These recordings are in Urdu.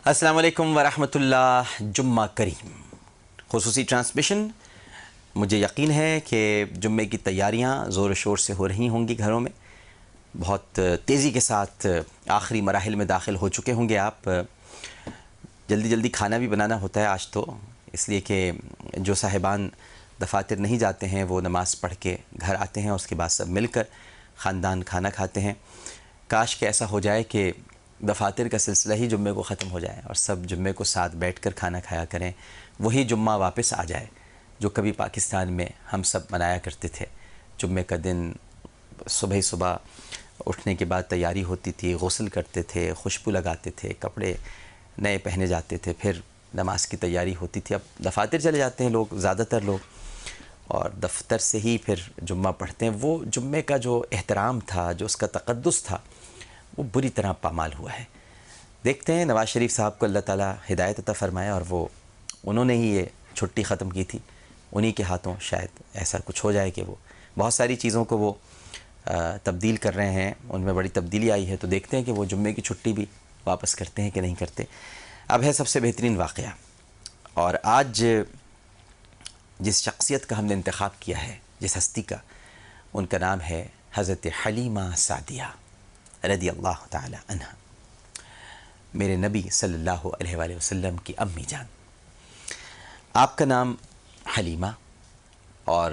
السلام علیکم ورحمۃ اللہ، جمعہ کریم خصوصی ٹرانسمیشن۔ مجھے یقین ہے کہ جمعے کی تیاریاں زور و شور سے ہو رہی ہوں گی، گھروں میں بہت تیزی کے ساتھ آخری مراحل میں داخل ہو چکے ہوں گے آپ۔ جلدی جلدی کھانا بھی بنانا ہوتا ہے آج تو، اس لیے کہ جو صاحبان دفاتر نہیں جاتے ہیں وہ نماز پڑھ کے گھر آتے ہیں، اس کے بعد سب مل کر خاندان کھانا کھاتے ہیں۔ کاش کہ ایسا ہو جائے کہ دفاتر کا سلسلہ ہی جمعے کو ختم ہو جائے اور سب جمعے کو ساتھ بیٹھ کر کھانا کھایا کریں، وہی جمعہ واپس آ جائے جو کبھی پاکستان میں ہم سب منایا کرتے تھے۔ جمعے کا دن صبح اٹھنے کے بعد تیاری ہوتی تھی، غسل کرتے تھے، خوشبو لگاتے تھے، کپڑے نئے پہنے جاتے تھے، پھر نماز کی تیاری ہوتی تھی۔ اب دفاتر چلے جاتے ہیں لوگ، زیادہ تر لوگ، اور دفتر سے ہی پھر جمعہ پڑھتے ہیں۔ وہ جمعے کا جو احترام تھا، جو اس کا تقدس تھا، وہ بری طرح پامال ہوا ہے۔ دیکھتے ہیں نواز شریف صاحب کو اللہ تعالیٰ ہدایت عطا فرمائے، اور انہوں نے ہی یہ چھٹی ختم کی تھی، انہی کے ہاتھوں شاید ایسا کچھ ہو جائے کہ وہ بہت ساری چیزوں کو وہ تبدیل کر رہے ہیں، ان میں بڑی تبدیلی آئی ہے، تو دیکھتے ہیں کہ وہ جمعے کی چھٹی بھی واپس کرتے ہیں کہ نہیں کرتے۔ اب ہے سب سے بہترین واقعہ، اور آج جس شخصیت کا ہم نے انتخاب کیا ہے، جس ہستی کا، ان کا نام ہے حضرت حلیمہ سعدیہ رضی اللہ تعالی عنہ، میرے نبی صلی اللہ علیہ وآلہ وسلم کی امی جان۔ آپ کا نام حلیمہ اور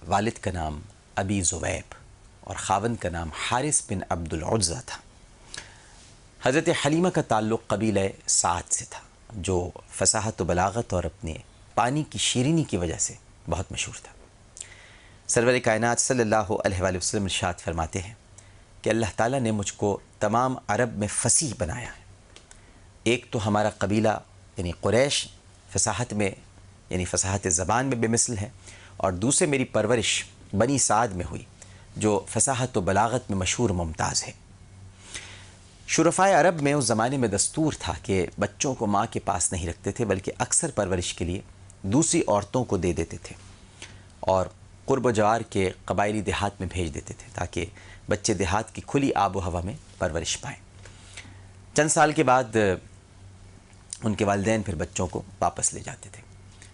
والد کا نام ابی زبیب اور خاوند کا نام حارث بن عبد العزہ تھا۔ حضرت حلیمہ کا تعلق قبیلہ سعد سے تھا، جو فصاحت و بلاغت اور اپنے پانی کی شیرینی کی وجہ سے بہت مشہور تھا۔ سرور کائنات صلی اللہ علیہ وآلہ وسلم ارشاد فرماتے ہیں کہ اللہ تعالیٰ نے مجھ کو تمام عرب میں فصیح بنایا ہے۔ ایک تو ہمارا قبیلہ یعنی قریش فصاحت میں یعنی فصاحت زبان میں بے مثل ہے، اور دوسرے میری پرورش بنی سعد میں ہوئی جو فصاحت و بلاغت میں مشہور ممتاز ہے۔ شرفائے عرب میں اس زمانے میں دستور تھا کہ بچوں کو ماں کے پاس نہیں رکھتے تھے، بلکہ اکثر پرورش کے لیے دوسری عورتوں کو دے دیتے تھے اور قرب و جوار کے قبائلی دیہات میں بھیج دیتے تھے تاکہ بچے دیہات کی کھلی آب و ہوا میں پرورش پائیں۔ چند سال کے بعد ان کے والدین پھر بچوں کو واپس لے جاتے تھے۔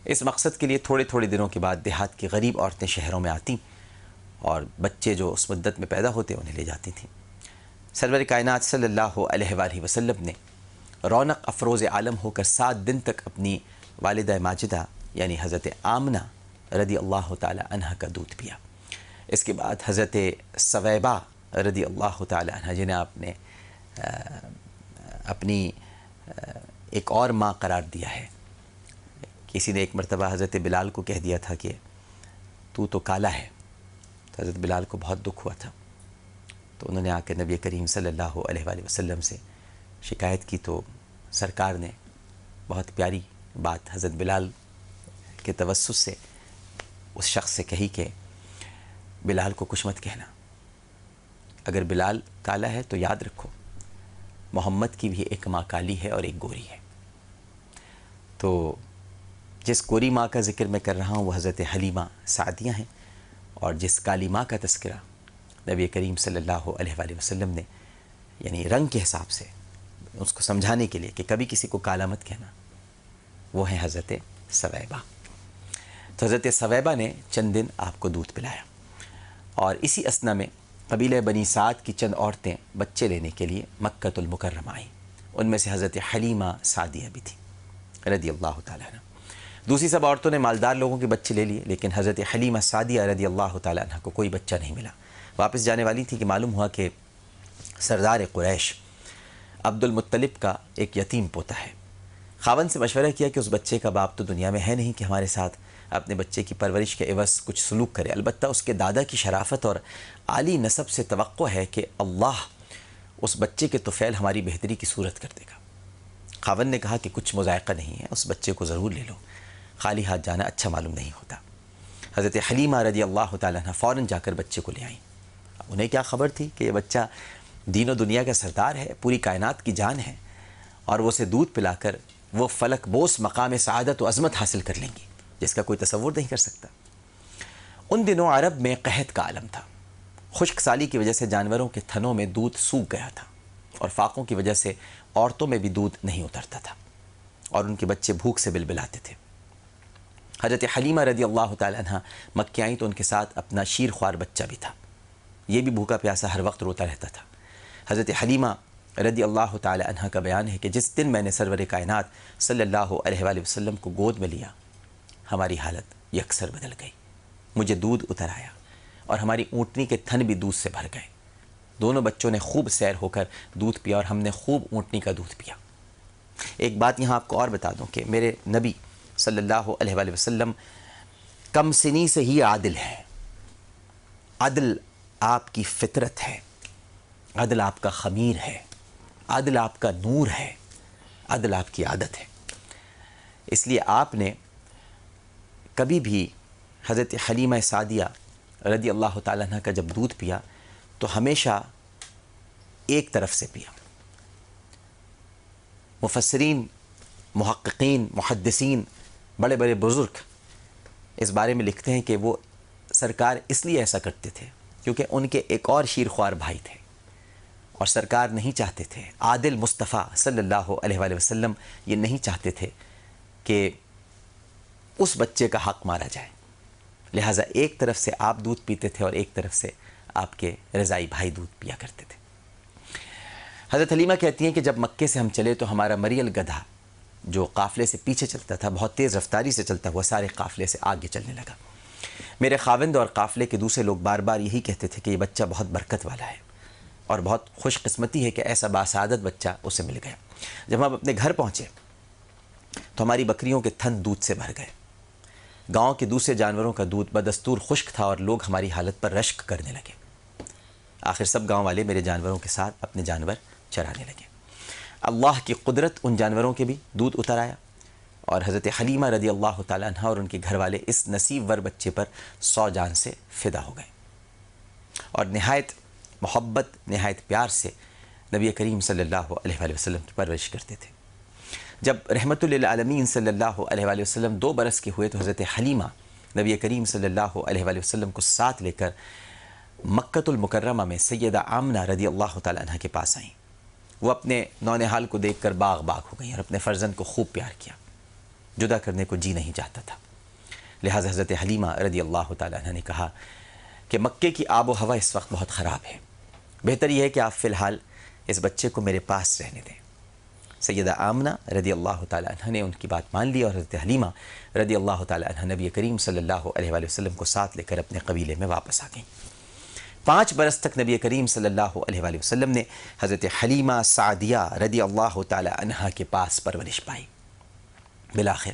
اس مقصد کے لیے تھوڑے تھوڑے دنوں کے بعد دیہات کی غریب عورتیں شہروں میں آتیں اور بچے جو اس مدت میں پیدا ہوتے انہیں لے جاتی تھیں۔ سرور کائنات صلی اللہ علیہ وآلہ وسلم نے رونق افروز عالم ہو کر 7 دن تک اپنی والدہ ماجدہ یعنی حضرت آمنہ رضی اللہ تعالی عنہ کا دودھ پیا۔ اس کے بعد حضرت ثویبہ رضی اللہ تعالی عنہ، جنہیں آپ نے اپنی ایک اور ماں قرار دیا ہے۔ کسی نے ایک مرتبہ حضرت بلال کو کہہ دیا تھا کہ تو کالا ہے، تو حضرت بلال کو بہت دکھ ہوا تھا، تو انہوں نے آ کے نبی کریم صلی اللہ علیہ وآلہ وسلم سے شکایت کی، تو سرکار نے بہت پیاری بات حضرت بلال کے توسط سے اس شخص سے کہی کہ بلال کو کچھ مت کہنا، اگر بلال کالا ہے تو یاد رکھو محمد کی بھی ایک ماں کالی ہے اور ایک گوری ہے۔ تو جس گوری ماں کا ذکر میں کر رہا ہوں وہ حضرت حلیمہ سعدیہ ہیں، اور جس کالی ماں کا تذکرہ نبی کریم صلی اللہ علیہ وآلہ وسلم نے یعنی رنگ کے حساب سے اس کو سمجھانے کے لیے کہ کبھی کسی کو کالا مت کہنا، وہ ہیں حضرت ثویبہ۔ تو حضرت ثویبہ نے چند دن آپ کو دودھ پلایا، اور اسی اثنا میں قبیلہ بنی سعد کی چند عورتیں بچے لینے کے لیے مکۃ المکرمہ آئیں، ان میں سے حضرت حلیمہ سعدیہ بھی تھی رضی اللہ تعالیٰ عنہ۔ دوسری سب عورتوں نے مالدار لوگوں کے بچے لے لیے، لیکن حضرت حلیمہ سعدیہ رضی اللہ تعالیٰ عنہ کو کوئی بچہ نہیں ملا۔ واپس جانے والی تھی کہ معلوم ہوا کہ سردار قریش عبد المطلب کا ایک یتیم پوتا ہے۔ خاوند سے مشورہ کیا کہ اس بچے کا باپ تو دنیا میں ہے نہیں کہ ہمارے ساتھ اپنے بچے کی پرورش کے عوض کچھ سلوک کرے، البتہ اس کے دادا کی شرافت اور عالی نسب سے توقع ہے کہ اللہ اس بچے کے طفیل ہماری بہتری کی صورت کر دے گا۔ خاوند نے کہا کہ کچھ مذائقہ نہیں ہے، اس بچے کو ضرور لے لو، خالی ہاتھ جانا اچھا معلوم نہیں ہوتا۔ حضرت حلیمہ رضی اللہ تعالیٰ عنہ فوراً جا کر بچے کو لے آئیں۔ انہیں کیا خبر تھی کہ یہ بچہ دین و دنیا کا سردار ہے، پوری کائنات کی جان ہے، اور وہ اسے دودھ پلا کر وہ فلک بوس مقام سعادت و عظمت حاصل کر لیں گی جس کا کوئی تصور نہیں کر سکتا۔ ان دنوں عرب میں قحط کا عالم تھا، خشک سالی کی وجہ سے جانوروں کے تھنوں میں دودھ سوکھ گیا تھا، اور فاقوں کی وجہ سے عورتوں میں بھی دودھ نہیں اترتا تھا اور ان کے بچے بھوک سے بلبلاتے تھے۔ حضرت حلیمہ رضی اللہ تعالی عنہ مکہ آئیں تو ان کے ساتھ اپنا شیر خوار بچہ بھی تھا، یہ بھی بھوکا پیاسا ہر وقت روتا رہتا تھا۔ حضرت حلیمہ رضی اللہ تعالی عنہ کا بیان ہے کہ جس دن میں نے سرور کائنات صلی اللہ علیہ وآلہ وسلم کو گود میں لیا، ہماری حالت یکسر بدل گئی، مجھے دودھ اتر آیا اور ہماری اونٹنی کے تھن بھی دودھ سے بھر گئے۔ دونوں بچوں نے خوب سیر ہو کر دودھ پیا اور ہم نے خوب اونٹنی کا دودھ پیا۔ ایک بات یہاں آپ کو اور بتا دوں کہ میرے نبی صلی اللہ علیہ وآلہ وسلم کم سنی سے ہی عادل ہیں۔ عدل آپ کی فطرت ہے، عدل آپ کا خمیر ہے، عدل آپ کا نور ہے، عدل آپ کی عادت ہے۔ اس لیے آپ نے کبھی بھی حضرت حلیمہ سعدیہ رضی اللہ تعالیٰ عنہ کا جب دودھ پیا تو ہمیشہ ایک طرف سے پیا۔ مفسرین، محققین، محدثین، بڑے بڑے بزرگ اس بارے میں لکھتے ہیں کہ وہ سرکار اس لیے ایسا کرتے تھے کیونکہ ان کے ایک اور شیر خوار بھائی تھے اور سرکار نہیں چاہتے تھے، عادل مصطفیٰ صلی اللہ علیہ وآلہ وسلم یہ نہیں چاہتے تھے کہ اس بچے کا حق مارا جائے، لہٰذا ایک طرف سے آپ دودھ پیتے تھے اور ایک طرف سے آپ کے رضائی بھائی دودھ پیا کرتے تھے۔ حضرت حلیمہ کہتی ہیں کہ جب مکے سے ہم چلے تو ہمارا مریل گدھا جو قافلے سے پیچھے چلتا تھا بہت تیز رفتاری سے چلتا ہوا سارے قافلے سے آگے چلنے لگا۔ میرے خاوند اور قافلے کے دوسرے لوگ بار بار یہی کہتے تھے کہ یہ بچہ بہت برکت والا ہے اور بہت خوش قسمتی ہے کہ ایسا باسعادت بچہ اسے مل گیا۔ جب ہم اپنے گھر پہنچے تو ہماری بکریوں کے تھن دودھ سے بھر گئے۔ گاؤں کے دوسرے جانوروں کا دودھ بدستور خشک تھا اور لوگ ہماری حالت پر رشک کرنے لگے۔ آخر سب گاؤں والے میرے جانوروں کے ساتھ اپنے جانور چرانے لگے۔ اللہ کی قدرت ان جانوروں کے بھی دودھ اتر آیا اور حضرت حلیمہ رضی اللہ تعالیٰ عنہ اور ان کے گھر والے اس نصیب ور بچے پر 100 جان سے فدا ہو گئے اور نہایت محبت، نہایت پیار سے نبی کریم صلی اللہ علیہ وآلہ وسلم کی پرورش کرتے تھے۔ جب رحمت للعالمین صلی اللہ علیہ وآلہ وسلم 2 برس کے ہوئے تو حضرت حلیمہ نبی کریم صلی اللہ علیہ وآلہ وسلم کو ساتھ لے کر مکۃ المکرمہ میں سیدہ آمنہ رضی اللہ تعالیٰ عنہ کے پاس آئیں۔ وہ اپنے نونہال کو دیکھ کر باغ باغ ہو گئیں اور اپنے فرزند کو خوب پیار کیا، جدا کرنے کو جی نہیں چاہتا تھا۔ لہٰذا حضرت حلیمہ رضی اللہ تعالیٰ عنہ نے کہا کہ مکے کی آب و ہوا اس وقت بہت خراب ہے، بہتر یہ ہے کہ آپ فی الحال اس بچے کو میرے پاس رہنے دیں۔ سیدہ آمنہ رضی اللہ تعالیٰ عنہ نے ان کی بات مان لی اور حضرت حلیمہ رضی اللہ تعالیٰ عنہ نبی کریم صلی اللہ علیہ وآلہ وسلم کو ساتھ لے کر اپنے قبیلے میں واپس آ گئیں۔ 5 برس تک نبی کریم صلی اللہ علیہ وآلہ وسلم نے حضرت حلیمہ سعدیہ رضی اللہ تعالیٰ عنہ کے پاس پرورش پائی۔ بالآخر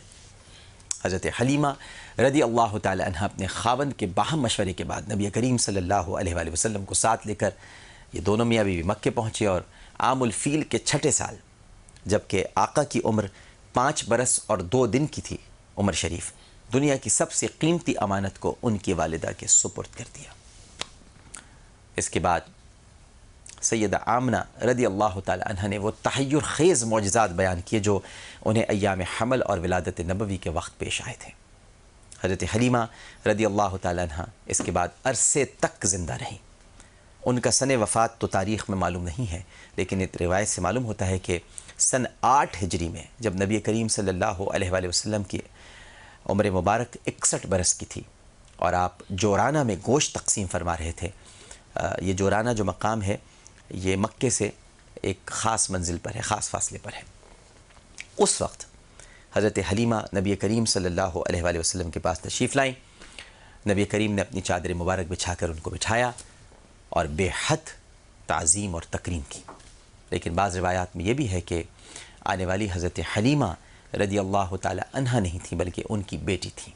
حضرت حلیمہ رضی اللہ تعالیٰ عنہ اپنے خاوند کے باہم مشورے کے بعد نبی کریم صلی اللہ علیہ وآلہ وسلم کو ساتھ لے کر یہ دونوں میاں بیوی مکے پہنچے اور عام الفیل کے 6 سال جبکہ آقا کی عمر 5 برس اور 2 دن کی تھی، عمر شریف دنیا کی سب سے قیمتی امانت کو ان کی والدہ کے سپرد کر دیا۔ اس کے بعد سیدہ آمنہ رضی اللہ تعالی عنہ نے وہ تحیر خیز معجزات بیان کیے جو انہیں ایام حمل اور ولادت نبوی کے وقت پیش آئے تھے۔ حضرت حلیمہ رضی اللہ تعالی عنہ اس کے بعد عرصے تک زندہ رہیں۔ ان کا سن وفات تو تاریخ میں معلوم نہیں ہے، لیکن ایک روایت سے معلوم ہوتا ہے کہ سن 8 ہجری میں جب نبی کریم صلی اللہ علیہ وآلہ وسلم کی عمر مبارک 61 برس کی تھی اور آپ جورانہ میں گوشت تقسیم فرما رہے تھے۔ یہ جورانہ جو مقام ہے یہ مکے سے ایک خاص منزل پر ہے، خاص فاصلے پر ہے۔ اس وقت حضرت حلیمہ نبی کریم صلی اللہ علیہ وآلہ وسلم کے پاس تشریف لائیں۔ نبی کریم نے اپنی چادر مبارک بچھا کر ان کو بٹھایا اور بے حد تعظیم اور تکریم کی۔ لیکن بعض روایات میں یہ بھی ہے کہ آنے والی حضرت حلیمہ رضی اللہ تعالی عنہ نہیں تھیں بلکہ ان کی بیٹی تھیں۔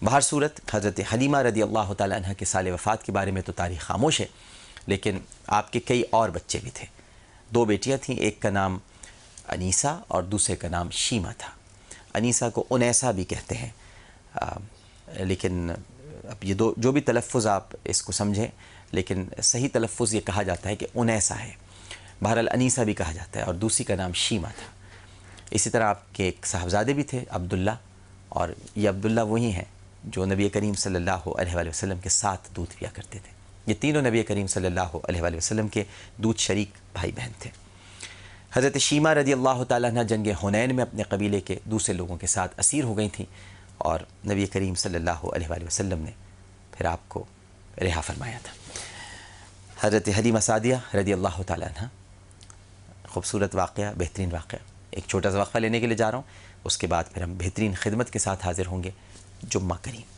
بہر صورت حضرت حلیمہ رضی اللہ تعالی عنہ کے سال وفات کے بارے میں تو تاریخ خاموش ہے، لیکن آپ کے کئی اور بچے بھی تھے۔ 2 بیٹیاں تھیں، ایک کا نام انیسہ اور دوسرے کا نام شیمہ تھا۔ انیسہ کو انیسہ بھی کہتے ہیں، لیکن اب یہ جو بھی تلفظ آپ اس کو سمجھیں، لیکن صحیح تلفظ یہ کہا جاتا ہے کہ انیسہ ہے۔ بہرحال انیسہ بھی کہا جاتا ہے اور دوسری کا نام شیمہ تھا۔ اسی طرح آپ کے ایک صاحبزادے بھی تھے عبداللہ، اور یہ عبداللہ وہی ہیں جو نبی کریم صلی اللہ علیہ وآلہ وسلم کے ساتھ دودھ پیا کرتے تھے۔ یہ تینوں نبی کریم صلی اللہ علیہ وآلہ وسلم کے دودھ شریک بھائی بہن تھے۔ حضرت شیمہ رضی اللہ تعالیٰ عنہ جنگ حنین میں اپنے قبیلے کے دوسرے لوگوں کے ساتھ اسیر ہو گئی تھیں اور نبی کریم صلی اللہ علیہ وآلہ وسلم نے پھر آپ کو رہا فرمایا تھا۔ حضرت حلیمہ سعدیہ رضی اللہ تعالیٰ عنہ، خوبصورت واقعہ، بہترین واقعہ۔ ایک چھوٹا سا وقفہ لینے کے لیے جا رہا ہوں، اس کے بعد پھر ہم بہترین خدمت کے ساتھ حاضر ہوں گے۔ جمعہ کریم۔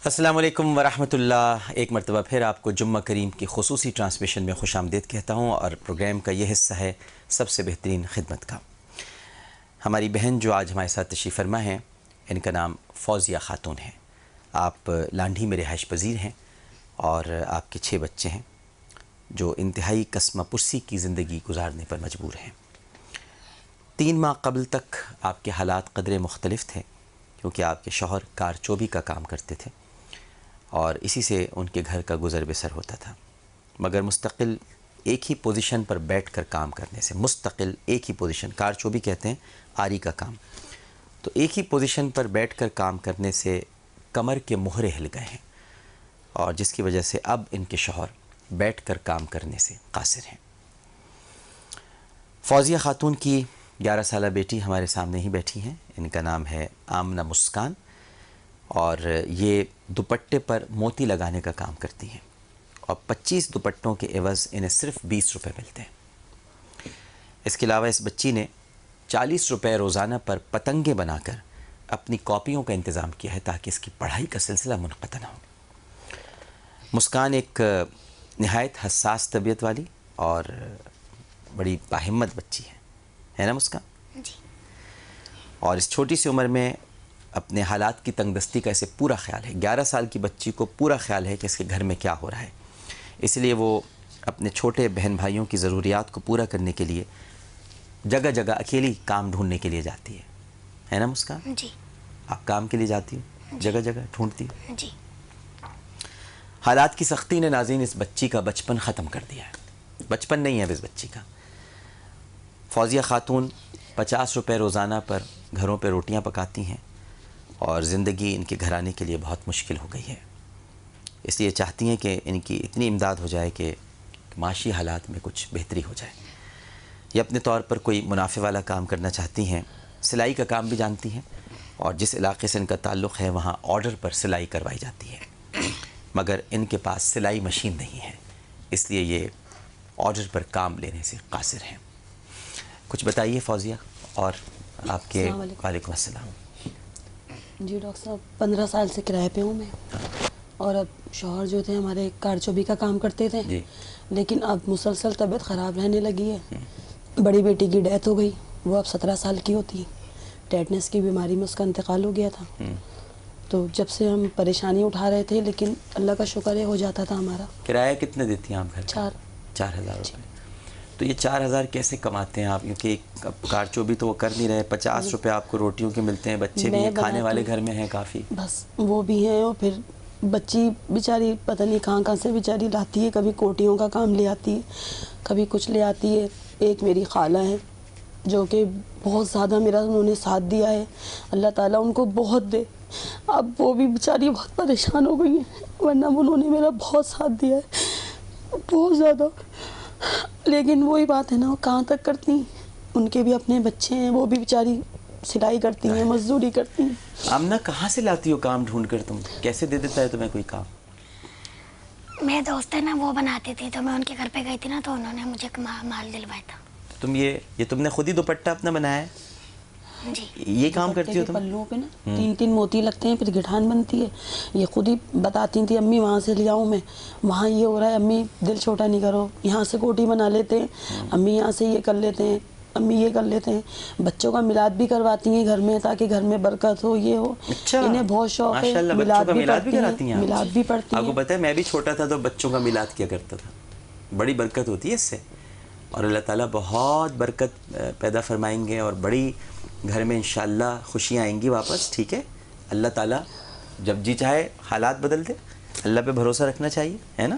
السلام علیکم ورحمۃ اللہ۔ ایک مرتبہ پھر آپ کو جمعہ کریم کی خصوصی ٹرانسمیشن میں خوش آمدید کہتا ہوں، اور پروگرام کا یہ حصہ ہے سب سے بہترین خدمت کا۔ ہماری بہن جو آج ہمارے ساتھ تشریف فرما ہیں، ان کا نام فوزیہ خاتون ہے۔ آپ لانڈھی میں رہائش پذیر ہیں اور آپ کے 6 بچے ہیں جو انتہائی کسمہ پرسی کی زندگی گزارنے پر مجبور ہیں۔ 3 ماہ قبل تک آپ کے حالات قدرے مختلف تھے، کیونکہ آپ کے شوہر کارچوبی کا کام کرتے تھے اور اسی سے ان کے گھر کا گزر بسر ہوتا تھا، مگر مستقل ایک ہی پوزیشن پر بیٹھ کر کام کرنے سے، مستقل ایک ہی پوزیشن، کارچوبی کہتے ہیں آری کا کام، تو ایک ہی پوزیشن پر بیٹھ کر کام کرنے سے کمر کے مہرے ہل گئے ہیں، اور جس کی وجہ سے اب ان کے شوہر بیٹھ کر کام کرنے سے قاصر ہیں۔ فوزیہ خاتون کی 11 سالہ بیٹی ہمارے سامنے ہی بیٹھی ہیں۔ ان کا نام ہے آمنہ مسکان، اور یہ دوپٹے پر موتی لگانے کا کام کرتی ہیں، اور 25 دوپٹوں کے عوض انہیں صرف 20 روپے ملتے ہیں۔ اس کے علاوہ اس بچی نے 40 روپے روزانہ پر پتنگیں بنا کر اپنی کاپیوں کا انتظام کیا ہے تاکہ اس کی پڑھائی کا سلسلہ منقطع نہ ہو۔ مسکان ایک نہایت حساس طبیعت والی اور بڑی باہمت بچی ہے نا مسکان؟ جی۔ اور اس چھوٹی سی عمر میں اپنے حالات کی تنگ دستی کا اسے پورا خیال ہے۔ 11 سال کی بچی کو پورا خیال ہے کہ اس کے گھر میں کیا ہو رہا ہے، اس لیے وہ اپنے چھوٹے بہن بھائیوں کی ضروریات کو پورا کرنے کے لیے جگہ جگہ اکیلی کام ڈھونڈنے کے لیے جاتی ہے نا مسکان؟ جی۔ آپ کام کے لیے جاتی ہو، جگہ جگہ ڈھونڈتی ہو؟ جی۔ حالات کی سختی نے ناظرین اس بچی کا بچپن ختم کر دیا ہے۔ بچپن نہیں ہے اب اس بچی کا۔ فوزیہ خاتون 50 روپے روزانہ پر گھروں پہ روٹیاں پکاتی ہیں، اور زندگی ان کے گھرانے کے لیے بہت مشکل ہو گئی ہے، اس لیے چاہتی ہیں کہ ان کی اتنی امداد ہو جائے کہ معاشی حالات میں کچھ بہتری ہو جائے۔ یہ اپنے طور پر کوئی منافع والا کام کرنا چاہتی ہیں، سلائی کا کام بھی جانتی ہیں، اور جس علاقے سے ان کا تعلق ہے وہاں آرڈر پر سلائی کروائی جاتی ہے، مگر ان کے پاس سلائی مشین نہیں ہے، اس لیے یہ آرڈر پر کام لینے سے قاصر ہیں۔ کچھ بتائیے فوزیہ، اور آپ کے السلام علیکم۔ وعلیکم السلام۔ جی ڈاکٹر صاحب، 15 سال سے کرائے پہ ہوں میں، اور اب شوہر جو تھے ہمارے کارچوبی کا کام کرتے تھے، جی۔ لیکن اب مسلسل طبیعت خراب رہنے لگی ہے۔ بڑی بیٹی کی ڈیتھ ہو گئی، وہ اب 17 سال کی ہوتی، ٹیٹنس کی بیماری میں اس کا انتقال ہو گیا تھا۔ تو جب سے ہم پریشانی اٹھا رہے تھے، لیکن اللہ کا شکر ہے ہو جاتا تھا ہمارا۔ کرایہ کتنے دیتی ہیں آپ گھر کا؟ 4 ہزار روپے۔ تو یہ 4,000 کیسے کماتے ہیں آپ؟ کیونکہ کارچوبی تو وہ کر نہیں رہے، 50 روپے آپ کو روٹیوں کے ملتے ہیں، بچے بھی ہیں، کھانے والے گھر میں ہیں کافی۔ بس وہ بھی ہیں، اور پھر بچی بیچاری پتہ نہیں کہاں سے بیچاری لاتی ہے، کبھی کوٹیوں کا کام لے آتی ہے، کبھی کچھ لے آتی ہے۔ ایک میری خالہ ہیں جو کہ بہت زیادہ میرا انہوں نے ساتھ دیا ہے، اللہ تعالیٰ ان کو بہت دے۔ اب وہ بھی بیچاری بہت پریشان ہو گئی ہیں، ورنہ انہوں نے میرا بہت ساتھ دیا ہے، بہت زیادہ۔ لیکن وہی بات ہے نا، وہ کہاں تک کرتی ہیں، ان کے بھی اپنے بچے ہیں، وہ بھی بیچاری سلائی کرتی ہیں، مزدوری کرتی ہیں۔ آمنہ کہاں سے لاتی ہو کام ڈھونڈ کر؟ تم کیسے دے دیتا ہے تمہیں کوئی کام؟ میرے دوست ہے نا، وہ بناتی تھی، تو میں ان کے گھر پہ گئی تھی نا، تو انہوں نے مجھے مال دلوایا تھا۔ تم یہ تم نے خود ہی دوپٹہ اپنا بنایا ہے؟ جی۔ یہ کام کرتی ہو تم؟ پلوں پہ نا 3 موتی لگتے ہیں، پھر گٹھان بنتی ہے، یہ خود ہی بتاتی تھی، امی وہاں سے لے آؤں میں، وہاں یہ ہو رہا ہے، امی دل چھوٹا نہیں کرو، یہاں سے کوٹی بنا لیتے ہیں، امی یہاں سے یہ کر لیتے ہیں، امی یہ کر لیتے ہیں۔ بچوں کا میلاد بھی کرواتی ہیں گھر میں، تاکہ گھر میں برکت ہو، یہ ہو۔ اچھا، انہیں بہت شوق ہے، ماشاءاللہ، بچوں کا میلاد بھی پڑھتی کراتی ہیں آپ؟ میلاد بھی پڑھتی ہیں۔ آپ کو پتہ ہے میں بھی چھوٹا تھا تو بچوں کا میلاد کیا کرتا تھا، بڑی برکت ہوتی ہے اس سے، اور اللہ تعالیٰ بہت برکت پیدا فرمائیں گے، اور بڑی گھر میں انشاءاللہ خوشیاں آئیں گی واپس۔ ٹھیک ہے، اللہ تعالیٰ جب جی چاہے حالات بدل دے، اللہ پہ بھروسہ رکھنا چاہیے، ہے نا؟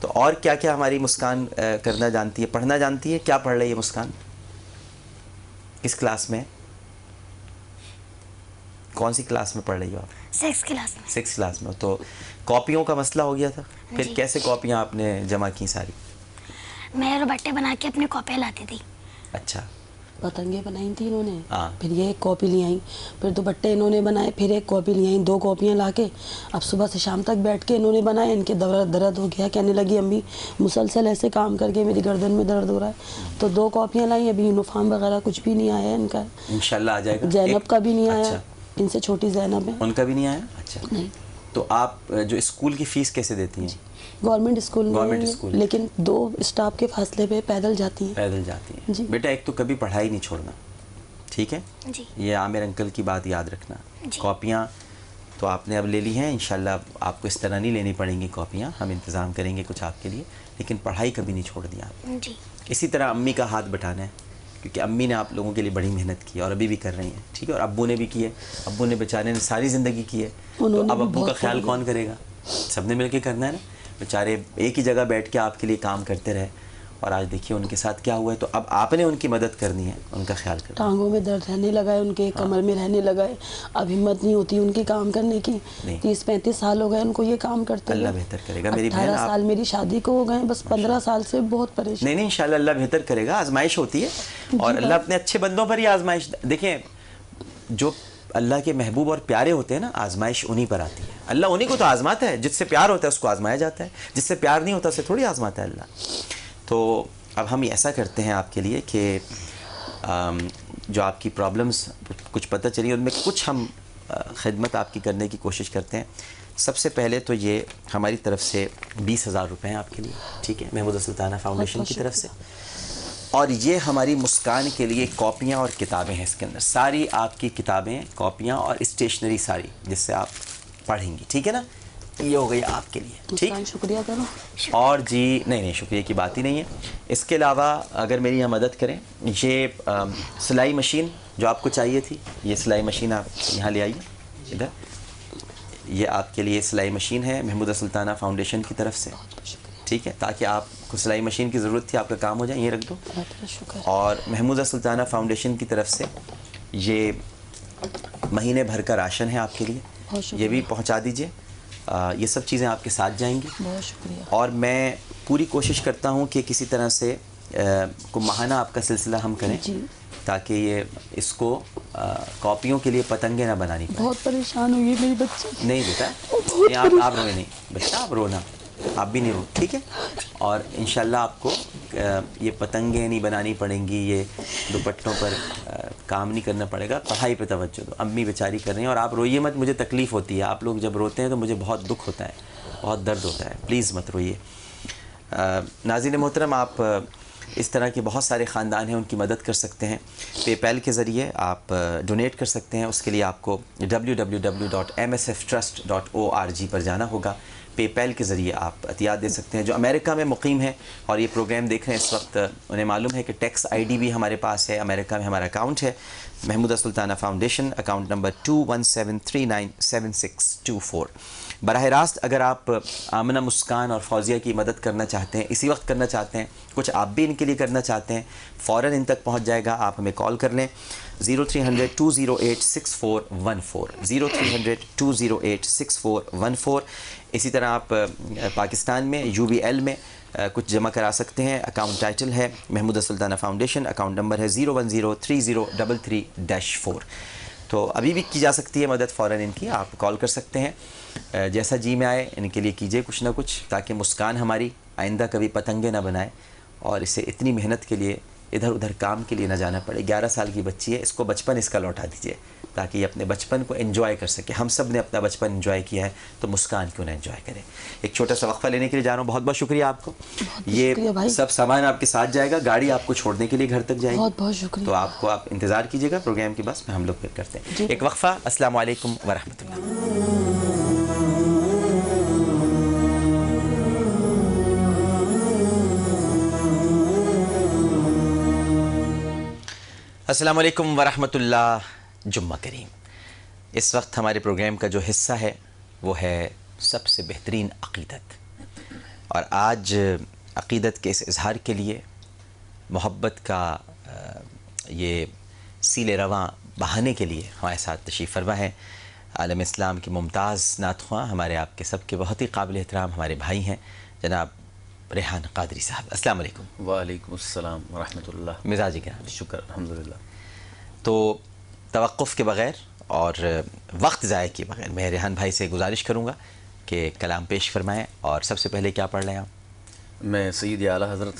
تو اور کیا کیا ہماری مسکان کرنا جانتی ہے؟ پڑھنا جانتی ہے؟ کیا پڑھ رہی ہے مسکان؟ کس کلاس میں؟ کون سی کلاس میں پڑھ رہی ہو آپ؟ 6 کلاس میں۔ 6 کلاس میں. تو کاپیوں کا مسئلہ ہو گیا تھا، پھر جی۔ کیسے کاپیاں آپ نے جمع کی ساری؟ میں روبٹے بنا کے اپنے کاپیاں لاتی تھی۔ اچھا. پتنگیں بنائی تھیں انہوں نے، ہاں. پھر یہ ایک کاپی لے آئیں، پھر دوپٹے انہوں نے بنائے، پھر ایک کاپی لے آئیں، 2 کاپیاں لا کے اب صبح سے شام تک بیٹھ کے انہوں نے بنائے. ان کے درد ہو گیا، کہنے لگی امی مسلسل ایسے کام کر کے میری گردن میں درد ہو رہا ہے. تو 2 کاپیاں لائیں. ابھی یونیفارم وغیرہ کچھ بھی نہیں آیا ان کا. انشاءاللہ آ جائے گا. زینب کا بھی نہیں آیا. اچھا. ان سے چھوٹی زینب ہے، ان کا بھی نہیں آیا. اچھا. نہیں. تو آپ جو اسکول کی فیس کیسے دیتی ہیں؟ گورنمنٹ اسکول گورنمنٹ میں، اسکول، لیکن 2 اسٹاپ کے فاصلے پہ پیدل جاتی ہیں. پیدل جاتی ہیں. جی. بیٹا ایک تو کبھی پڑھائی نہیں چھوڑنا، ٹھیک ہے؟ جی۔ یہ عامر انکل کی بات یاد رکھنا. جی۔ کاپیاں تو آپ نے اب لے لی ہیں، انشاءاللہ آپ کو اس طرح نہیں لینی پڑیں گی کاپیاں، ہم انتظام کریں گے کچھ آپ کے لیے، لیکن پڑھائی کبھی نہیں چھوڑ دیا آپ. جی۔ اسی طرح امی کا ہاتھ بٹانا ہے، کیونکہ امی نے آپ لوگوں کے لیے بڑی محنت کی اور ابھی بھی کر رہی ہیں، ٹھیک ہے؟ اور ابو نے بھی کی ہے. ابو نے بیچارے نے ساری زندگی کی ہے، تو اب ابو کا خیال کون کرے گا؟ سب نے مل کے کرنا ہے نا. بیچارے ایک ہی جگہ بیٹھ کے آپ کے لیے کام کرتے رہے، اور آج دیکھیے ان کے ساتھ کیا ہوا ہے. تو اب آپ نے ان کی مدد کرنی ہے، ان کا خیال کرنا. ٹانگوں میں درد رہنے لگا ہے، ان کے کمر میں رہنے لگا ہے. اب ہمت نہیں ہوتی ان کی کام کرنے کی. 30-35 سال ہو گئے ان کو یہ کام کرتے ہوئے. اللہ بہتر کرے گا. میری بہن 18 سال میری شادی کو ہو گئے، بس 15 سال سے بہت پریشان. نہیں انشاءاللہ اللہ بہتر کرے گا. آزمائش ہوتی ہے اور اللہ اپنے اچھے بندوں پر ہی آزمائش. دیکھیں جو اللہ کے محبوب اور پیارے ہوتے ہیں نا، آزمائش انہی پر آتی ہے. اللہ انہی کو تو آزماتا ہے، جس سے پیار ہوتا ہے اس کو آزمایا جاتا ہے، جس سے پیار نہیں ہوتا اسے تھوڑی آزماتا ہے اللہ. تو اب ہم ایسا کرتے ہیں آپ کے لیے کہ جو آپ کی پرابلمز کچھ پتہ چلی ان میں کچھ ہم خدمت آپ کی کرنے کی کوشش کرتے ہیں. سب سے پہلے تو یہ ہماری طرف سے 20,000 روپے ہیں آپ کے لیے، ٹھیک ہے؟ محمودہ سلطانہ فاؤنڈیشن کی طرف سے. اور یہ ہماری مسکان کے لیے کاپیاں اور کتابیں ہیں. اس کے اندر ساری آپ کی کتابیں، کاپیاں اور اسٹیشنری ساری جس سے آپ پڑھیں گی، ٹھیک ہے نا؟ یہ ہو گئی آپ کے لیے، ٹھیک. شکریہ کرو. اور جی نہیں شکریہ کی بات ہی نہیں ہے. اس کے علاوہ اگر میری یہاں مدد کریں، یہ سلائی مشین جو آپ کو چاہیے تھی، یہ سلائی مشین آپ یہاں لے آئیے ادھر. یہ آپ کے لیے سلائی مشین ہے محمودہ سلطانہ فاؤنڈیشن کی طرف سے، ٹھیک ہے؟ تاکہ آپ کو سلائی مشین کی ضرورت تھی، آپ کا کام ہو جائے. یہ رکھ دو. اور محمودہ سلطانہ فاؤنڈیشن کی طرف سے یہ مہینے بھر کا راشن ہے آپ کے لیے، یہ بھی پہنچا دیجئے. یہ سب چیزیں آپ کے ساتھ جائیں گی. بہت شکریہ. اور میں پوری کوشش کرتا ہوں کہ کسی طرح سے کو ماہانہ آپ کا سلسلہ ہم کریں، تاکہ یہ اس کو کاپیوں کے لیے پتنگیں نہ بنانی پڑیں. بہت پریشان ہوئی ہے میری بچی. نہیں بیٹا آپ روئے نہیں بچہ، آپ رونا، آپ بھی نہیں رو، ٹھیک ہے؟ اور انشاءاللہ آپ کو یہ پتنگیں نہیں بنانی پڑیں گی، یہ دوپٹوں پر کام نہیں کرنا پڑے گا. پڑھائی پہ توجہ دو. امی بیچاری کر رہی ہیں. اور آپ روئیے مت، مجھے تکلیف ہوتی ہے. آپ لوگ جب روتے ہیں تو مجھے بہت دکھ ہوتا ہے، بہت درد ہوتا ہے. پلیز مت روئیے. ناظرین محترم، آپ اس طرح کے بہت سارے خاندان ہیں، ان کی مدد کر سکتے ہیں. پے پیل کے ذریعے آپ ڈونیٹ کر سکتے ہیں. اس کے لیے آپ کو www.msftrust.org پر جانا ہوگا. پے پیل کے ذریعے آپ عطیات دے سکتے ہیں. جو امریکہ میں مقیم ہیں اور یہ پروگرام دیکھ رہے ہیں اس وقت، انہیں معلوم ہے کہ ٹیکس آئی ڈی بھی ہمارے پاس ہے. امریکہ میں ہمارا اکاؤنٹ ہے محمودہ سلطانہ فاؤنڈیشن، اکاؤنٹ نمبر 21739764. براہ راست اگر آپ آمنہ، مسکان اور فوزیہ کی مدد کرنا چاہتے ہیں، اسی وقت کرنا چاہتے ہیں، کچھ آپ بھی ان کے لیے کرنا چاہتے ہیں، فوراً ان تک پہنچ جائے گا. آپ ہمیں کال کر لیں 0300-208-6414 0300-208-6414. اسی طرح آپ پاکستان میں UBL میں کچھ جمع کرا سکتے ہیں. اکاؤنٹ ٹائٹل ہے محمودہ سلطانہ فاؤنڈیشن، اکاؤنٹ نمبر ہے 0103033-4. تو ابھی بھی کی جا سکتی ہے مدد، فوراً ان کی آپ کال کر سکتے ہیں. جیسا جی میں آئے ان کے لیے کیجئے کچھ نہ کچھ، تاکہ مسکان ہماری آئندہ کبھی پتنگیں نہ بنائے اور اسے اتنی محنت کے لیے ادھر ادھر کام کے لیے نہ جانا پڑے. 11 سال کی بچی ہے، اس کو بچپن اس کا لوٹا دیجئے تاکہ یہ اپنے بچپن کو انجوائے کر سکے. ہم سب نے اپنا بچپن انجوائے کیا ہے، تو مسکان کیوں نہ انجوائے کرے. ایک چھوٹا سا وقفہ لینے کے لیے جا رہا ہوں. بہت بہت شکریہ آپ کو. یہ سب سامان آپ کے ساتھ جائے گا، گاڑی آپ کو چھوڑنے کے لیے گھر تک جائے گی. بہت بہت شکریہ. تو آپ انتظار کیجیے گا پروگرام کی بس میں، ہم لوگ پھر کرتے ہیں ایک وقفہ. السلام علیکم ورحمۃ اللہ. السلام علیکم ورحمۃ اللہ. جمعہ کریم. اس وقت ہمارے پروگرام کا جو حصہ ہے وہ ہے سب سے بہترین عقیدت. اور آج عقیدت کے اس اظہار کے لیے محبت کا یہ سیل رواں بہانے کے لیے ہمارے ساتھ تشریف فرما ہے عالم اسلام کے ممتاز نعت خواں، ہمارے آپ کے سب کے بہت ہی قابل احترام ہمارے بھائی ہیں جناب ریحان قادری صاحب. السلام علیکم. وعلیکم السلام ورحمۃ اللہ. مزاج گرامی، شکر الحمدللہ. تو توقف کے بغیر اور وقت ضائع کیے بغیر میں ریحان بھائی سے گزارش کروں گا کہ کلام پیش فرمائیں. اور سب سے پہلے کیا پڑھ رہے ہیں آپ؟ میں سید اعلیٰ حضرت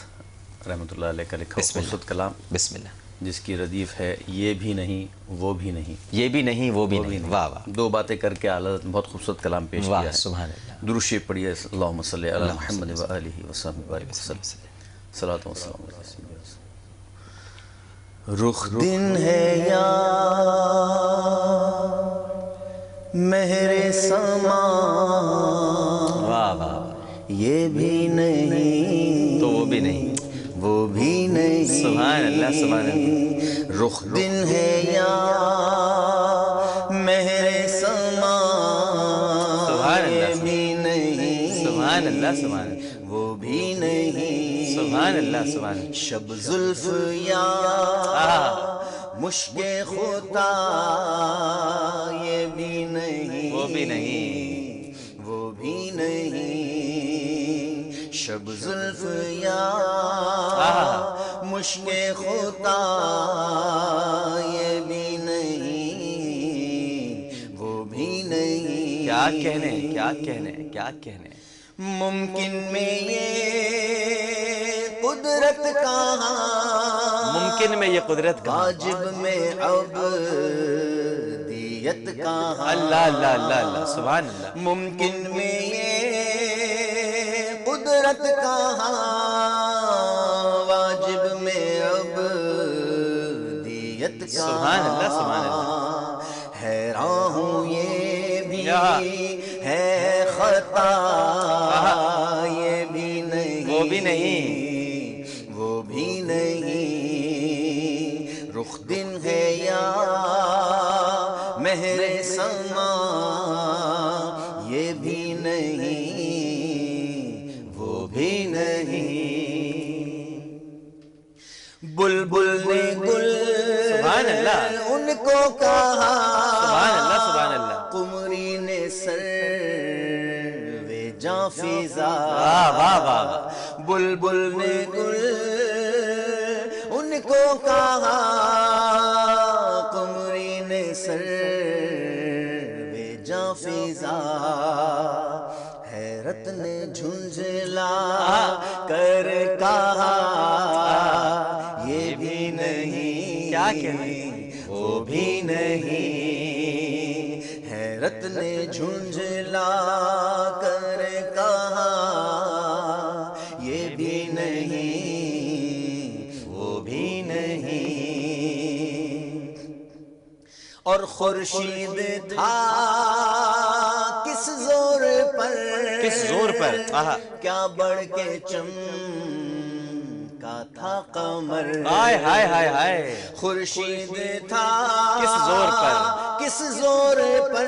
رحمۃ اللہ علیہ کا لکھا خوبصورت کلام بسم اللہ. جس کی ردیف ہے یہ بھی نہیں وہ بھی نہیں. یہ بھی نہیں وہ بھی نہیں. واہ واہ، دو باتیں کر کے اعلیٰ حضرت نے بہت خوبصورت کلام پیش کیا واہ، ہے. سبحان اللہ. درود شریف پڑھیے. اللہم صلی علی محمد و آلہ وصحبہ وسلم. صلاۃ و سلام علیہ سیدنا. رخ دن ہے یا مہر سما، واہ واہ، یہ بھی نہیں تو وہ بھی نہیں وہ بھی نہیں. سبحان اللہ سبحان اللہ. رخ دن ہے یا مہر سما، سبحان اللہ یہ بھی نہیں سبحان اللہ سبحان اللہ. وہ بھی نہیں. سبحان اللہ سبحان اللہ. شب زلف یا مشک خدا، یہ بھی نہیں وہ بھی نہیں وہ بھی نہیں. شب زلف یا مشک خدا، یہ بھی نہیں وہ بھی نہیں. کیا کہنے کیا کہنے کیا کہنے. ممکن میں یہ قدرت کہاں، ممکن میں یہ قدرت کہاں. واجب میں عبدیت کہاں. اللہ اللہ اللہ اللہ سبحان اللہ. ممکن میں یہ قدرت کہاں، واجب میں عبدیت کہاں. سبحان اللہ سبحان اللہ. حیران ہوں یہ بھی ہے خطا، یہ بھی نہیں وہ بھی نہیں وہ بھی نہیں. رخ دن ہے یا مہر سما، یہ بھی نہیں وہ بھی نہیں. بلبل نے گل سبحان اللہ ان کو کہا، سبحان اللہ سبحان اللہ. قمری نے سر وے جاں فضا. واہ واہ واہ. بلبل نے گل ان کو کہا، قمری نے سر وے جاں فضا. حیرت نے جھنجھلا کر کہا، یہ بھی نہیں کیا کہنے وہ بھی نہیں. حیرت نے جھنجھلا کر کہا، یہ بھی نہیں وہ بھی نہیں. اور خورشید تھا کس زور پر، کس زور پر. کیا بڑھ کے کا تھا قمر. ہائے ہائے ہائے ہائے. خورشید تھا کس زور پر، کس زور پر،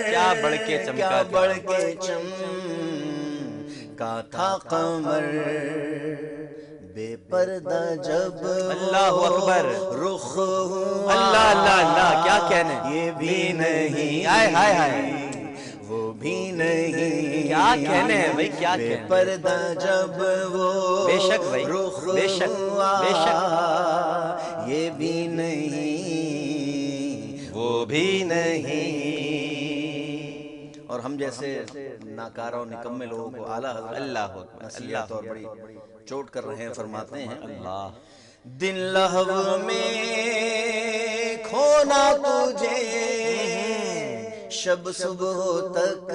کیا بڑھ کے چمکا کیا تھا. بڑھ کے چمکا تھا قمر. بے پردہ جب اللہ اکبر. رخ ہوا، اللہ اللہ اللہ. کیا کہنے. یہ بھی نہیں ہائے ہائے ہائے. وہ بھی نہیں. کیا کہنے ہیں بھائی کیا بے کہنے. پردہ جب وہ بے شک بھائی رخ بے شک ہوا، بے شک. یہ بھی نہیں وہ بھی نہیں. اور ہم جیسے ناکارہ و نکمے لوگوں کو اعلیٰ حضرت اللہ اکبر. نصیحت اور بڑی چوٹ کر رہے ہیں. فرماتے ہیں اللہ. دن لہو میں کھونا تجھے، شب صبح تک